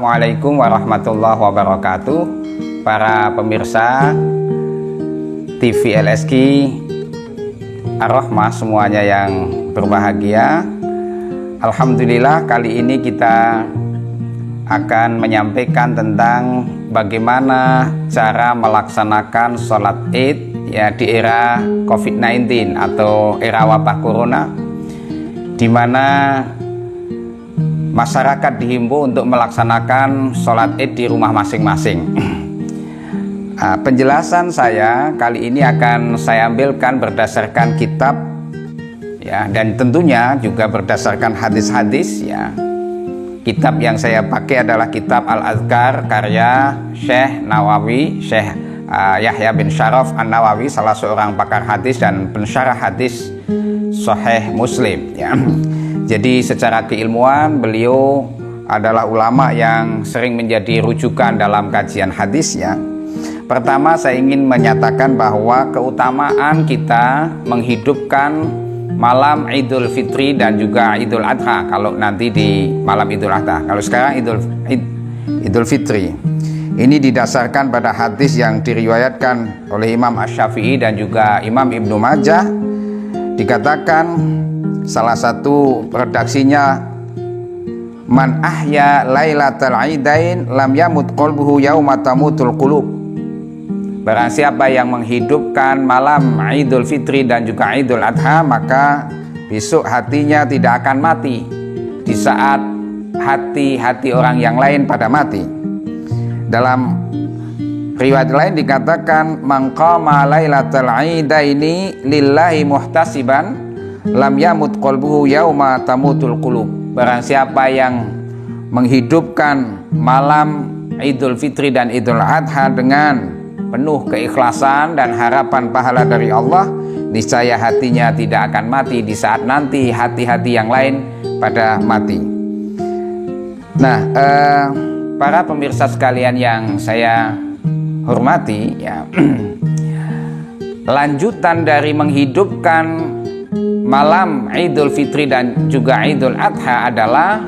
Assalamualaikum warahmatullahi wabarakatuh. Para pemirsa TV LSQ Ar-Rahmah semuanya yang berbahagia. Alhamdulillah, kali ini kita akan menyampaikan tentang bagaimana cara melaksanakan sholat Id ya di era COVID-19 atau era wabah corona, di mana masyarakat dihimbau untuk melaksanakan sholat Id di rumah masing-masing. Penjelasan saya kali ini akan saya ambilkan berdasarkan kitab ya, dan tentunya juga berdasarkan hadis-hadis ya. Kitab yang saya pakai adalah kitab Al-Azkar karya Syekh Nawawi, Syekh Yahya bin Syaraf An-Nawawi, salah seorang pakar hadis dan pensyarah hadis Sahih Muslim ya. Jadi secara keilmuan beliau adalah ulama yang sering menjadi rujukan dalam kajian hadis ya. Pertama, saya ingin menyatakan bahwa keutamaan kita menghidupkan malam Idul Fitri dan juga Idul Adha kalau nanti di malam Idul Adha. Kalau sekarang Idul Fitri. Ini didasarkan pada hadis yang diriwayatkan oleh Imam Asy-Syafi'i dan juga Imam Ibnu Majah. Dikatakan salah satu redaksinya, man ahya lailatal aidain lam yamut qalbuhu yauma tamutul qulub. Barang siapa yang menghidupkan malam Idul Fitri dan juga Idul Adha, maka besok hatinya tidak akan mati di saat hati-hati orang yang lain pada mati. Dalam riwayat lain dikatakan, man qama lailatal aidaini lillahi muhtasiban lam yamut qalbuhu yauma tamutul qulub. Barang siapa yang menghidupkan malam Idul Fitri dan Idul Adha dengan penuh keikhlasan dan harapan pahala dari Allah, niscaya hatinya tidak akan mati di saat nanti hati-hati yang lain pada mati. Nah, para pemirsa sekalian yang saya hormati ya, lanjutan dari menghidupkan malam Idul Fitri dan juga Idul Adha adalah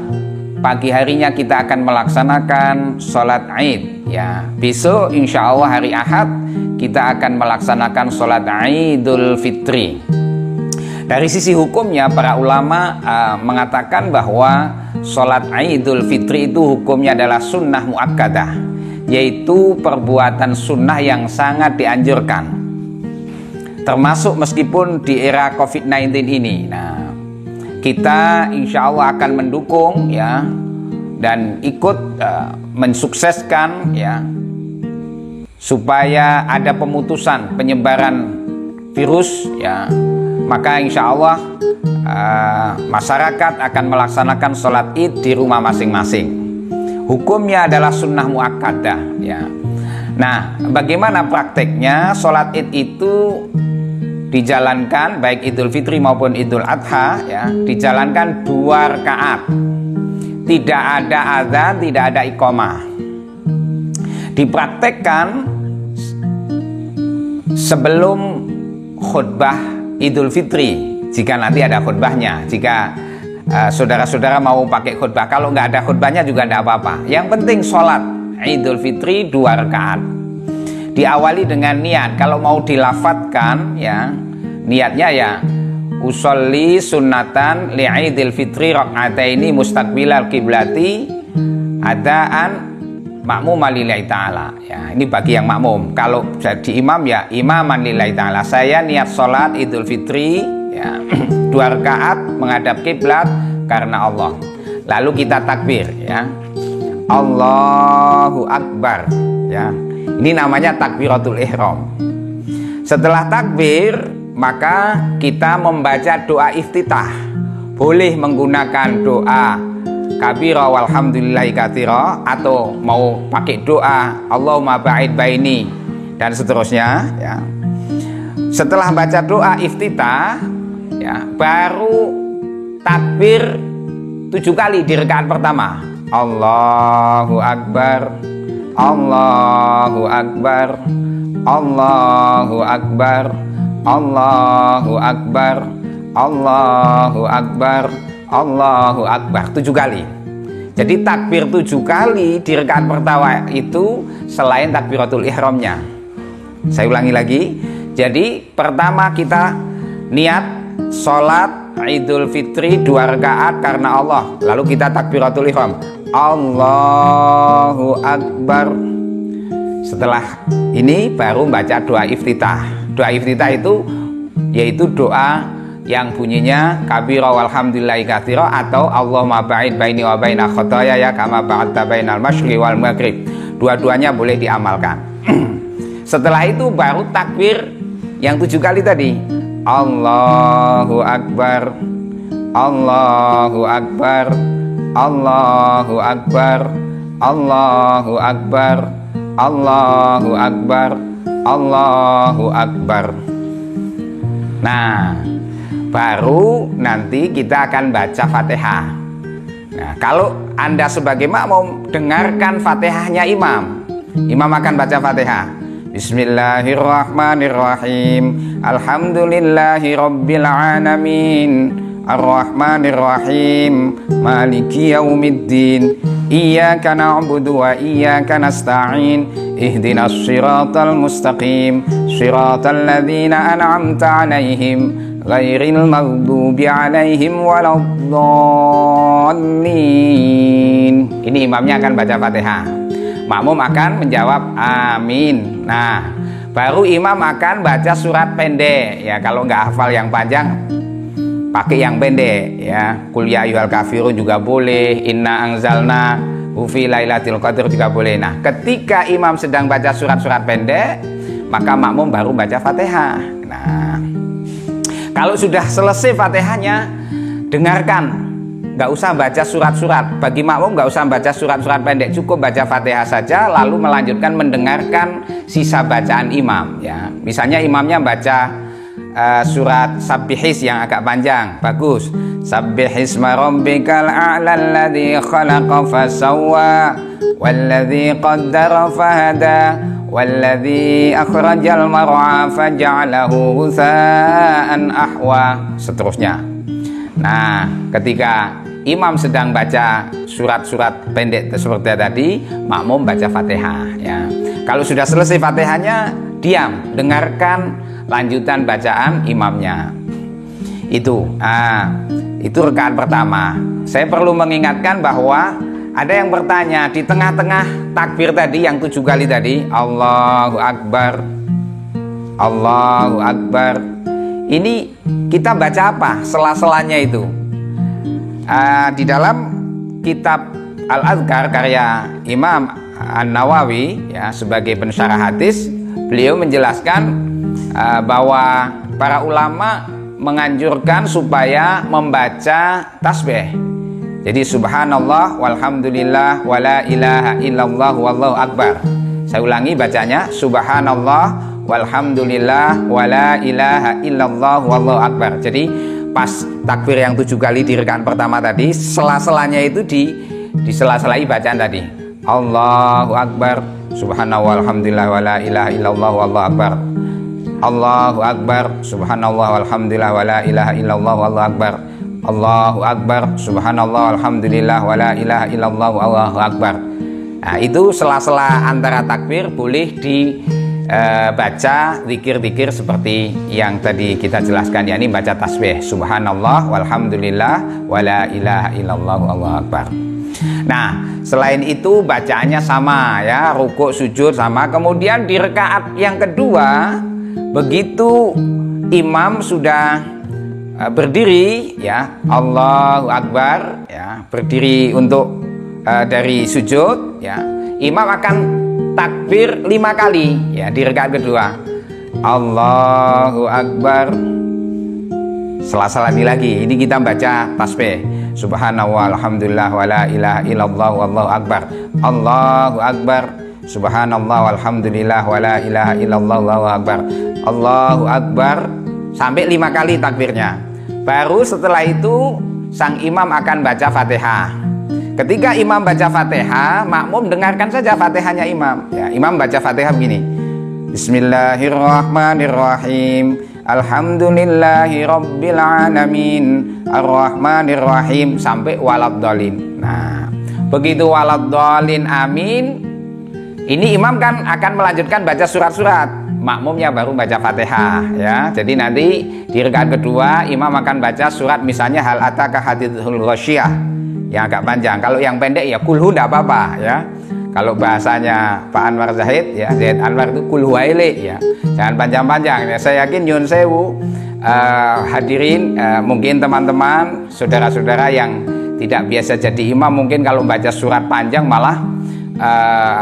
pagi harinya kita akan melaksanakan sholat Id ya. Besok insya Allah hari Ahad kita akan melaksanakan sholat Idul Fitri. Dari sisi hukumnya, para ulama mengatakan bahwa sholat Idul Fitri itu hukumnya adalah sunnah muakkadah, yaitu perbuatan sunnah yang sangat dianjurkan, termasuk meskipun di era COVID-19 ini. Nah, kita insya Allah akan mendukung ya dan ikut mensukseskan ya supaya ada pemutusan penyebaran virus ya. Maka insya Allah masyarakat akan melaksanakan sholat Id di rumah masing-masing. Hukumnya adalah sunnah muakkadah ya. Nah, bagaimana prakteknya? Sholat Id itu dijalankan baik Idul Fitri maupun Idul Adha ya, dijalankan 2 rakaat. Tidak ada azan, tidak ada iqamah. Dipraktekkan sebelum khutbah Idul Fitri jika nanti ada khutbahnya. Jika saudara-saudara mau pakai khutbah, kalau nggak ada khutbahnya juga tidak apa-apa. Yang penting sholat Idul Fitri 2 rakaat. Diawali dengan niat. Kalau mau dilafadzkan ya, niatnya ya usolli sunnatan li'idil fitri rak'ataini mustaqbilal kiblati adaan makmum lillahi ta'ala ya. Ini bagi yang makmum. Kalau jadi imam ya imaman lillahi ta'ala. Saya niat sholat Idul Fitri ya 2 rakaat menghadap kiblat karena Allah. Lalu kita takbir ya, Allahu Akbar ya. Ini namanya takbiratul ihram. Setelah takbir, maka kita membaca doa iftitah. Boleh menggunakan doa kabira walhamdulillahi katsira, atau mau pakai doa Allahumma ba'id baini dan seterusnya ya. Setelah baca doa iftitah ya, baru takbir 7 kali di rakaat pertama. Allahu Akbar, Allahu Akbar, Allahu Akbar, Allahu Akbar, Allahu Akbar, Allahu Akbar 7 kali. Jadi takbir 7 kali di rakaat pertama itu selain takbiratul ihramnya. Saya ulangi lagi. Jadi pertama kita niat sholat Idul Fitri 2 rakaat karena Allah. Lalu kita takbiratul ihram. Allahu Akbar. Setelah ini baru baca doa iftitah. Doa iftitah itu yaitu doa yang bunyinya kabira walhamdulillahi katsira atau Allahumma ba'id baini wa baina khotoyaya kama ba'adta bainal masyriqi wal maghrib. Dua-duanya boleh diamalkan. Setelah itu baru takbir yang 7 kali tadi. Allahu Akbar, Allahu Akbar, Allahu Akbar, Allahu Akbar, Allahu Akbar, Allahu Akbar. Nah, baru nanti kita akan baca Fatihah. Nah, kalau Anda sebagai makmum dengarkan Fatihahnya imam. Imam akan baca Fatihah. Bismillahirrahmanirrahim. Alhamdulillahi rabbil alamin. Ar-Rahmanir-Rahim. Maliki yaumiddin. Iyyaka na'budu wa iyyaka nasta'in. Ihdinas siratal mustaqim. Siratal ladzina an'amta 'alaihim ghairil maghdubi 'alaihim waladdallin. Ini imamnya akan baca Fatihah. Makmum akan menjawab amin. Nah, baru imam akan baca surat pendek. Ya, kalau nggak hafal yang panjang, pakai yang pendek. Ya, Qul ya ayyuhal kafirun juga boleh. Inna anzalna fi lailatul qadr juga boleh. Nah, ketika imam sedang baca surat-surat pendek, maka makmum baru baca Fatihah. Nah, kalau sudah selesai Fatihahnya, dengarkan. Nggak usah baca surat-surat. Bagi makmum nggak usah baca surat-surat pendek, cukup baca Fatihah saja, lalu melanjutkan mendengarkan sisa bacaan imam. Ya, misalnya imamnya baca surat Sabbihis yang agak panjang, bagus. Sabbihisma rabbikal a'la alladzi khalaqa fasawwa walladzi qaddara fahada walladzi akhrajal mar'a faja'alahu ghutsa'an ahwa, seterusnya. Nah, ketika imam sedang baca surat-surat pendek seperti tadi, makmum baca Fatihah. Ya, kalau sudah selesai Fatihahnya, diam, dengarkan lanjutan bacaan imamnya. Itu rakaat pertama. Saya perlu mengingatkan bahwa ada yang bertanya di tengah-tengah takbir tadi yang 7 kali tadi, Allahu Akbar, Allahu Akbar. Ini kita baca apa? Sela-selanya itu. Di dalam kitab Al-Adhkar karya Imam An-Nawawi, ya, sebagai pensyarah hadis, beliau menjelaskan bahwa para ulama menganjurkan supaya membaca tasbih. Jadi subhanallah walhamdulillah wala ilaha illallah wallahu akbar. Saya ulangi bacanya, subhanallah walhamdulillah wala ilaha illallah wallahu akbar. Jadi pas takbir yang 7 kali di rakaat pertama tadi, sela-selanya itu disela-selai bacaan tadi. Allahu akbar, subhanallah walhamdulillah wala ilaha illallah wallahu akbar. Allahu akbar, subhanallah walhamdulillah wala ilaha illallah wallahu akbar. Allahu akbar, subhanallah walhamdulillah wala ilaha illallah wallahu akbar. Nah, itu sela-sela antara takbir boleh baca zikir-zikir seperti yang tadi kita jelaskan, yakni baca tasbih subhanallah walhamdulillah wala ilaha illallah wallahu akbar. Nah, selain itu bacaannya sama, ya, rukuk sujud sama. Kemudian di rakaat yang kedua, begitu imam sudah berdiri, ya, Allahu akbar, ya, berdiri untuk dari sujud, ya, imam akan takbir 5 kali, ya, di rakaat kedua. Allahu akbar. Sela-sela lagi. Ini kita baca tasbih. Subhanallah walhamdulillah wala ilaha illallah wallahu akbar. Allahu akbar. Subhanallah walhamdulillah wala ilaha illallah wallahu akbar. Allahu akbar. Sampai 5 kali takbirnya. Baru setelah itu sang imam akan baca Fatihah. Ketika imam baca Fatihah, makmum dengarkan saja Fatihahnya imam. Ya, imam baca Fatihah begini. Bismillahirrahmanirrahim. Alhamdulillahi rabbil alamin. Ar-Rahmanir-Rahim sampai waladdallin. Nah, Begitu waladhdallin amin, ini imam kan akan melanjutkan baca surat-surat, makmumnya baru baca Fatihah ya. Jadi nanti di rakaat kedua imam akan baca surat misalnya hal ataka hadithul ghasyiyah yang agak panjang. Kalau yang pendek ya kulhu enggak apa-apa ya. Kalau bahasanya Pak Anwar Zahid ya, Zahid Anwar itu kulhu waile ya. Jangan panjang-panjang ya. Saya yakin nyun sewu hadirin, mungkin teman-teman saudara-saudara yang tidak biasa jadi imam mungkin kalau baca surat panjang malah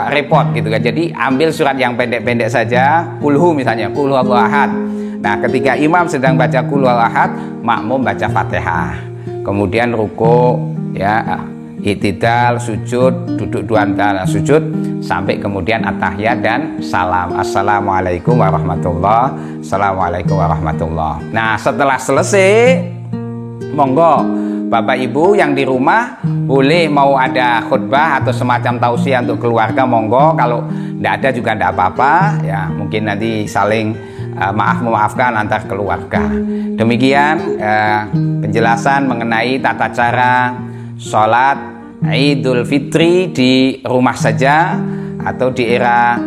repot gitu kan. Jadi ambil surat yang pendek-pendek saja, kulhu misalnya, kulhu Allahu ahad. Nah, ketika imam sedang baca kulhu Allahu ahad, makmum baca Fatihah. Kemudian ruku ya, i'tidal, sujud, duduk dua antara sujud sampai kemudian at-tahiyat dan salam. Assalamualaikum warahmatullahi. Assalamualaikum warahmatullahi. Nah, setelah selesai monggo Bapak Ibu yang di rumah boleh mau ada khutbah atau semacam tausiah untuk keluarga, monggo. Kalau tidak ada juga tidak apa-apa ya, mungkin nanti saling memaafkan antar keluarga. Demikian penjelasan mengenai tata cara sholat Idul Fitri di rumah saja atau di era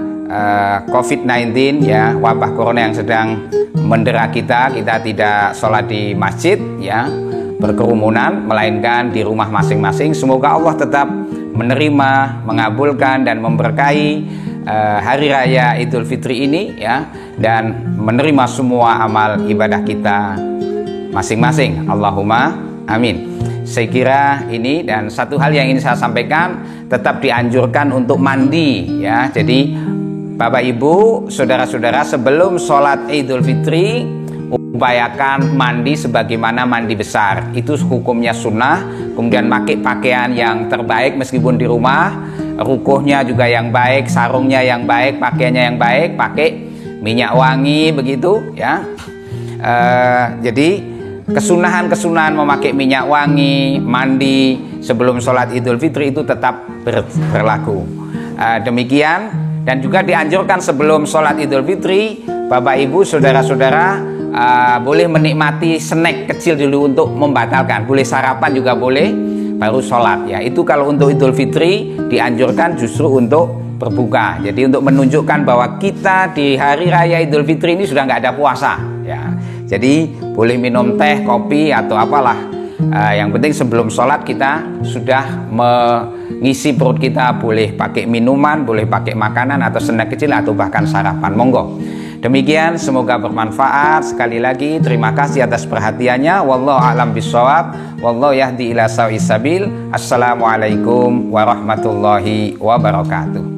COVID-19 ya, wabah corona yang sedang mendera kita tidak sholat di masjid ya, berkerumunan, melainkan di rumah masing-masing. Semoga Allah tetap menerima, mengabulkan dan memberkahi hari raya Idul Fitri ini ya, dan menerima semua amal ibadah kita masing-masing. Allahumma amin. Saya kira ini, dan satu hal yang ingin saya sampaikan, tetap dianjurkan untuk mandi ya. Jadi Bapak Ibu, saudara-saudara, sebelum sholat Idul Fitri upayakan mandi sebagaimana mandi besar. Itu hukumnya sunnah. Kemudian pakai pakaian yang terbaik meskipun di rumah, rukuhnya juga yang baik, sarungnya yang baik, pakaiannya yang baik, pakai minyak wangi begitu ya. Jadi kesunahan-kesunahan memakai minyak wangi, mandi sebelum sholat Idul Fitri itu tetap berlaku. Demikian, dan juga dianjurkan sebelum sholat Idul Fitri Bapak Ibu saudara-saudara boleh menikmati snack kecil dulu untuk membatalkan, boleh sarapan juga boleh baru sholat ya. Itu kalau untuk Idul Fitri dianjurkan justru untuk berbuka. Jadi untuk menunjukkan bahwa kita di hari raya Idul Fitri ini sudah nggak ada puasa ya. Jadi boleh minum teh, kopi atau apalah, yang penting sebelum sholat kita sudah mengisi perut kita. Boleh pakai minuman, boleh pakai makanan atau snack kecil atau bahkan sarapan, monggo. Demikian, semoga bermanfaat. Sekali lagi terima kasih atas perhatiannya. Wallahu a'lam bishawab. Wallahu yahdi ila sawa'is sabil. Assalamualaikum warahmatullahi wabarakatuh.